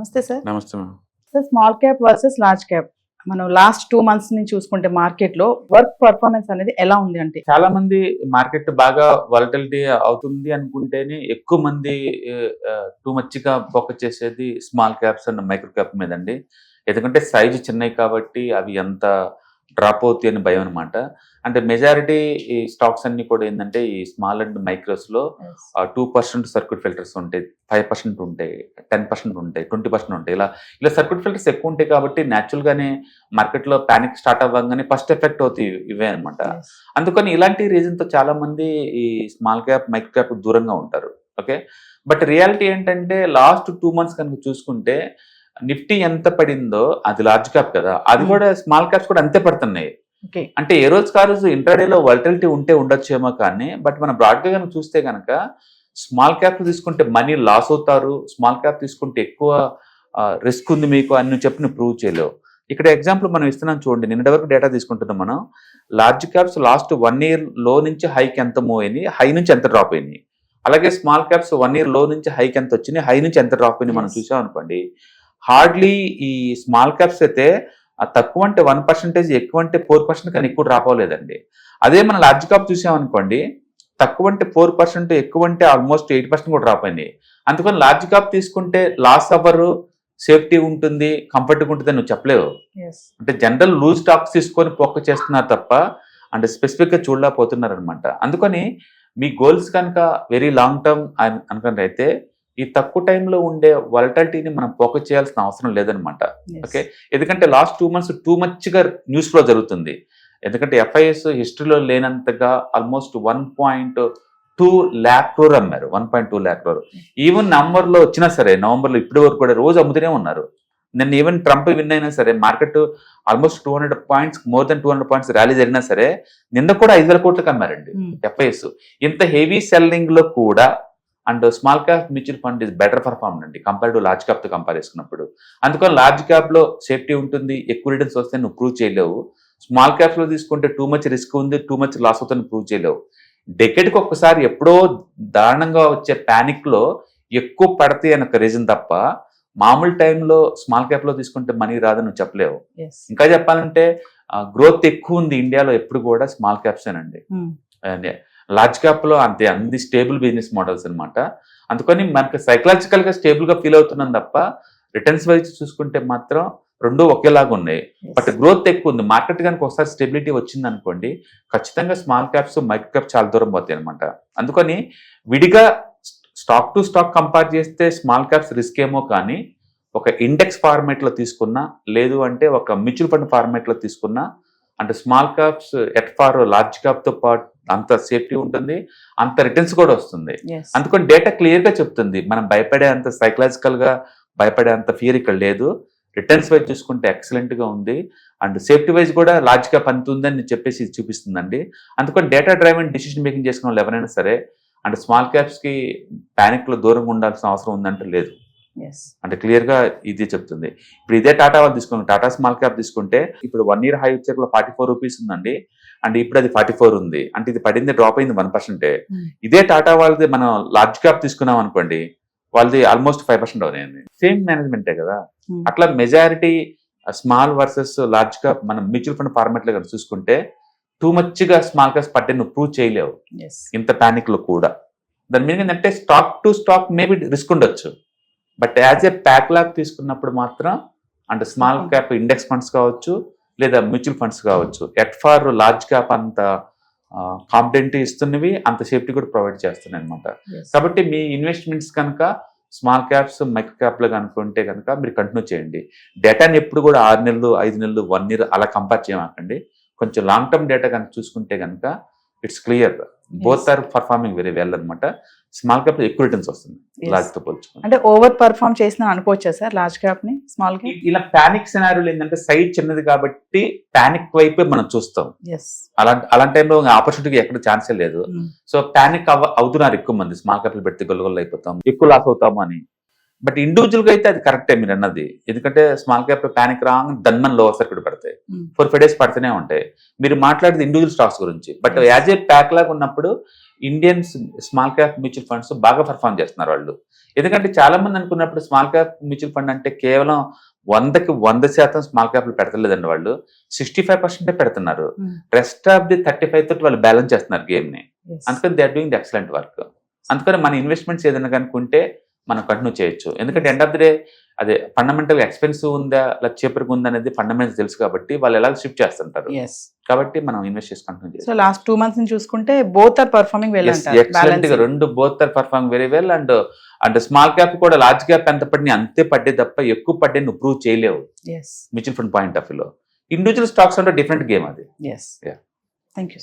నమస్తే సార్. నమస్తే ma'am. Sir, small cap versus large cap మనం లాస్ట్ 2 months నుంచి చూసుకుంటే మార్కెట్ లో వర్క్ పర్ఫార్మెన్స్ అనేది ఎలా ఉంది అంటే? చాలా మంది మార్కెట్ బాగా వాలటిలిటీ అవుతుంది అనుకుంటేనే ఎక్కువ మంది టూ మచ్ గా ఫోకస్ చేసేది small caps and micro cap మీద అండి. ఎందుకంటే సైజు చిన్నవి కాబట్టి అవి ఎంత డ్రాప్ అవుతాయి అని భయం అనమాట. అంటే మెజారిటీ ఈ స్టాక్స్ అన్ని కూడా ఏంటంటే ఈ స్మాల్ అండ్ మైక్రోస్ లో 2% సర్క్యూట్ ఫిల్టర్స్ ఉంటాయి, 5% ఉంటాయి, 10% ఉంటాయి, 20% ఉంటాయి. ఇలా ఇలా సర్క్యూట్ ఫిల్టర్స్ ఎక్కువ ఉంటాయి కాబట్టి న్యాచురల్ గానే మార్కెట్ లో పానిక్ స్టార్ట్ అవ్వగానే ఫస్ట్ ఎఫెక్ట్ అవుతాయి ఇవే అనమాట. అందుకని ఇలాంటి రీజన్ తో చాలా మంది ఈ స్మాల్ క్యాప్ మైక్రో క్యాప్ దూరంగా ఉంటారు. ఓకే, బట్ రియాలిటీ ఏంటంటే లాస్ట్ 2 months కనుక చూసుకుంటే నిఫ్టీ ఎంత పడిందో అది లార్జ్ క్యాప్ కదా, అది కూడా స్మాల్ క్యాప్స్ కూడా అంతే పడుతున్నాయి. అంటే ఏ రోజు కా రోజు ఇంట్రాడేలో వాలటిలిటీ ఉంటే ఉండొచ్చేమో కానీ, బట్ మనం బ్రాడ్ గా కనుక చూస్తే కనుక స్మాల్ క్యాప్ తీసుకుంటే మనీ లాస్ అవుతారు, స్మాల్ క్యాప్ తీసుకుంటే ఎక్కువ రిస్క్ ఉంది మీకు అని చెప్పి ప్రూవ్ చేయలేవు. ఇక్కడ ఎగ్జాంపుల్ మనం ఇస్తున్నాం చూడండి, నిన్నటి వరకు డేటా తీసుకుంటున్నాం మనం. లార్జ్ క్యాప్స్ లాస్ట్ 1 year లో నుంచి హైకి ఎంత మూవ్ అయినాయి, హై నుంచి ఎంత డ్రాప్ అయినాయి. అలాగే స్మాల్ క్యాప్స్ 1 year లో నుంచి హైకి ఎంత వచ్చినాయి, హై నుంచి ఎంత డ్రాప్ అయినాయి మనం చూసాం అనుకోండి. హార్డ్లీ ఈ స్మాల్ క్యాప్స్ అయితే తక్కువ అంటే 1%, ఎక్కువ అంటే 4% కానీ ఎక్కువ డ్రాప్ అవ్వలేదండి. అదే మన లార్జ్ క్యాప్ చూసామనుకోండి, తక్కువ అంటే 4%, ఎక్కువ అంటే ఆల్మోస్ట్ 8% కూడా డ్రాప్ అయింది. అందుకని లార్జ్ క్యాప్ తీసుకుంటే లాస్ అవ్వరు, సేఫ్టీ ఉంటుంది, కంఫర్ట్గా ఉంటుంది అని నువ్వు చెప్పలేవు. అంటే జనరల్ లూజ్ స్టాక్స్ తీసుకొని ఫోకస్ చేస్తున్నారు తప్ప అంటే స్పెసిఫిక్గా చూడలేకపోతున్నారు అనమాట. అందుకని మీ గోల్స్ కనుక వెరీ లాంగ్ టర్మ్ అనుకుని అయితే ఈ తక్కువ టైంలో ఉండే వాలటిలిటీని మనం ఫోకస్ చేయాల్సిన అవసరం లేదనమాట. ఓకే, ఎందుకంటే లాస్ట్ 2 months టూ మచ్గా న్యూస్ ఫ్లో జరుగుతుంది. ఎందుకంటే ఎఫ్ఐఎస్ హిస్టరీలో లేనంతగా ఆల్మోస్ట్ 1.2 lakh crore అమ్మారు, 1.2 lakh crore. ఈవెన్ నవంబర్లో వచ్చినా సరే, నవంబర్లో ఇప్పటి వరకు కూడా రోజు అమ్ముతూనే ఉన్నారు. నిన్న ఈవెన్ ట్రంప్ విన్ అయినా సరే market almost 200 points, more than 200 points rally జరిగినా సరే నిన్న కూడా 5,000 కోట్లకు అమ్మారండి ఎఫ్ఐఎస్. ఇంత హెవీ సెల్లింగ్ లో కూడా and small cap mutual fund is better perform అండి కంపేర్ టు లార్జ్ క్యాప్ తో కంపేర్ చేసుకున్నప్పుడు. అందుకని లార్జ్ క్యాప్ లో సేఫ్టీ ఉంటుంది, ఎక్కువ రిటర్న్స్ వస్తే నువ్వు ప్రూవ్ చేయలేవు. స్మాల్ క్యాప్స్ లో తీసుకుంటే టూ మచ్ రిస్క్ ఉంది, టూ మచ్ లాస్ అవుతుంది, ప్రూవ్ చేయలేవు. డెకెట్కి ఒక్కసారి ఎప్పుడో దారుణంగా వచ్చే ప్యానిక్ లో ఎక్కువ పడతాయి అని ఒక రీజన్ తప్ప మామూలు టైంలో స్మాల్ క్యాప్ లో తీసుకుంటే మనీ రాదని నువ్వు చెప్పలేవు. ఇంకా చెప్పాలంటే గ్రోత్ ఎక్కువ ఉంది ఇండియాలో ఎప్పుడు కూడా స్మాల్ క్యాప్స్ ఏనండి. లార్జ్ క్యాప్ లో అంతే అన్ని స్టేబుల్ బిజినెస్ మోడల్స్ అనమాట. అందుకని మనకి సైకలాజికల్ గా స్టేబుల్ గా ఫీల్ అవుతున్నాం తప్ప రిటర్న్స్ వైజ్ చూసుకుంటే మాత్రం రెండు ఒకేలాగా ఉన్నాయి. బట్ గ్రోత్ ఎక్కువ ఉంది. మార్కెట్ కనుక ఒకసారి స్టెబిలిటీ వచ్చింది అనుకోండి, ఖచ్చితంగా స్మాల్ క్యాప్స్ మైక్రో క్యాప్ చాలా దూరం పోతాయి అనమాట. అందుకని విడిగా స్టాక్ టు స్టాక్ కంపేర్ చేస్తే స్మాల్ క్యాప్స్ రిస్క్ ఏమో కానీ ఒక ఇండెక్స్ ఫార్మేట్ లో తీసుకున్నా, లేదు అంటే ఒక మ్యూచువల్ ఫండ్ ఫార్మేట్ లో తీసుకున్నా, అంటే small caps at par large cap తో పాటు అంత సేఫ్టీ ఉంటుంది, అంత రిటర్న్స్ కూడా వస్తుంది. అందుకని డేటా క్లియర్ గా చెప్తుంది. మనం భయపడే అంత సైకలాజికల్ గా భయపడే అంత ఫియర్ ఇక్కడ లేదు. రిటర్న్స్ వైజ్ చూసుకుంటే ఎక్సలెంట్ గా ఉంది అండ్ సేఫ్టీ వైజ్ కూడా లార్జ్ క్యాప్ అంత ఉందని చెప్పేసి చూపిస్తుందండి. అందుకని డేటా డ్రైవెన్ డిసిషన్ మేకింగ్ చేసుకున్న వాళ్ళు ఎవరైనా సరే అంటే స్మాల్ క్యాప్స్ కి పానిక్ లో దూరంగా ఉండాల్సిన అవసరం ఉందంటే లేదు. అంటే క్లియర్ గా ఇది చెప్తుంది. ఇప్పుడు ఇదే టాటా వాళ్ళు తీసుకుంటే, టాటా స్మాల్ క్యాప్ తీసుకుంటే ఇప్పుడు 1 year హై వచ్చేట్లో 44 rupees ఉందండి, అంటే ఇప్పుడు అది 44 ఉంది. అంటే ఇది పడింది, డ్రాప్ అయింది 1%. ఇదే టాటా వాళ్ళది మనం లార్జ్ క్యాప్ తీసుకున్నాం అనుకోండి, వాళ్ళది ఆల్మోస్ట్ 5% అవునాయండి. సేమ్ మేనేజ్మెంటే కదా. అట్లా majority small versus large cap మనం మ్యూచువల్ ఫండ్ ఫార్మాట్ లో చూసుకుంటే టూ మచ్ గా స్మాల్ క్యాప్స్ పట్టే నువ్వు ప్రూవ్ చేయలేవు ఇంత పానిక్ లో కూడా. దాని మీనింగ్ ఏంటంటే stock to stock maybe risk ఉండొచ్చు, బట్ యాజ్ ఏ ప్యాక్ లాగ్ తీసుకున్నప్పుడు మాత్రం అంటే స్మాల్ క్యాప్ ఇండెక్స్ ఫండ్స్ కావచ్చు లేదా మ్యూచువల్ ఫండ్స్ కావచ్చు, ఎట్ ఫార్ లార్జ్ క్యాప్ అంత కాంపిటెంట్ ఇస్తున్నవి, అంత సేఫ్టీ కూడా ప్రొవైడ్ చేస్తున్నాయి అనమాట. కాబట్టి మీ ఇన్వెస్ట్మెంట్స్ కనుక స్మాల్ క్యాప్స్ మైక్రో క్యాప్ లో కనుకుంటే కనుక మీరు కంటిన్యూ చేయండి. డేటాని ఎప్పుడు కూడా 6 నెలలు, 5 నెలలు, 1 year అలా కంపేర్ చేయమాకండి. కొంచెం లాంగ్ టర్మ్ డేటా కనుక చూసుకుంటే కనుక it's clear, both are performing very well అనమాట. స్మాల్ క్యాప్ లో ఎక్కువ రిటర్న్స్ వస్తుంది లార్జ్ తో పోల్చుకుంటే. అంటే ఓవర్ పర్ఫార్మ్ చేసిన అనుకోవచ్చా సార్ లార్జ్ క్యాప్ ని స్మాల్ క్యాప్? ఇలా పానిక్ సినారియోలు ఏంటంటే సైజ్ చిన్నది కాబట్టి పానిక్ వైపే మనం చూస్తాం. అలాంటి టైంలో ఆపర్చునిటీకి ఎక్కడ ఛాన్సే లేదు. సో పానిక్ అవుతున్నారు ఎక్కువ మంది, స్మాల్ క్యాప్ పెడితే గొల్లగొల్ల అయిపోతాం, ఎక్కువ లాస్ అవుతాము అని. బట్ ఇండివిజువల్ గా అయితే అది కరెక్టే మీరు అన్నది. ఎందుకంటే స్మాల్ క్యాప్ ప్యానిక్ రాంగ్ దన్మన్ లోవర్ సర్క్యూట్ పడతాయి, 4-5 days పడుతూనే ఉంటాయి. మీరు మాట్లాడేది ఇండివిజువల్ స్టాక్స్ గురించి. బట్ యాజ్ ఏ ప్యాక్ లాగా ఉన్నప్పుడు Indian small cap mutual funds బాగా పర్ఫామ్ చేస్తున్నారు వాళ్ళు. ఎందుకంటే చాలా మంది అనుకున్నప్పుడు స్మాల్ క్యాప్ మ్యూచువల్ ఫండ్ అంటే కేవలం 100% స్మాల్ క్యాప్లు పెడతలేదండి వాళ్ళు, 65% పెడుతున్నారు. రెస్ట్ ఆఫ్ ది 35 తోటి వాళ్ళు బ్యాలెన్స్ చేస్తున్నారు గేమ్ ని. అందుకని they are doing the excellent work. అందుకని మన ఇన్వెస్ట్మెంట్స్ ఏదైనా కనుక్కుంటే మనం కంటిన్యూ చేయొచ్చు. ఎందుకంటే ఎండ్ ఆఫ్ ది డే అదే ఫండమెంటల్ ఎక్స్పెన్సివ్ ఉందా లేదా చీపర్గా ఉందా అనేది ఫండమెంటల్స్ తెలుసు కాబట్టి వాళ్ళు ఎలా షిఫ్ట్ చేస్తుంటారు. కాబట్టి మనం ఇన్వెస్ట్ చేసి కంటిన్యూ చేయాలి. సో లాస్ట్ 2 months నుంచి చూసుకుంటే బోత్ ఆర్ పర్ఫార్మింగ్ వెల్ అంటారు. ఎక్సలెంట్ గా రెండు both are performing very well. And small cap కూడా లార్జ్ క్యాప్ ఎంత పడినా అంతే పడ్డే తప్ప ఎక్కువ పడ్డే నువ్వు ప్రూవ్ చేయలేవు మ్యూచువల్ ఫండ్ పాయింట్ ఆఫ్ వ్యూలో. ఇండివిజువల్ స్టాక్స్ అంటే డిఫరెంట్ గేమ్ అది. Thank you.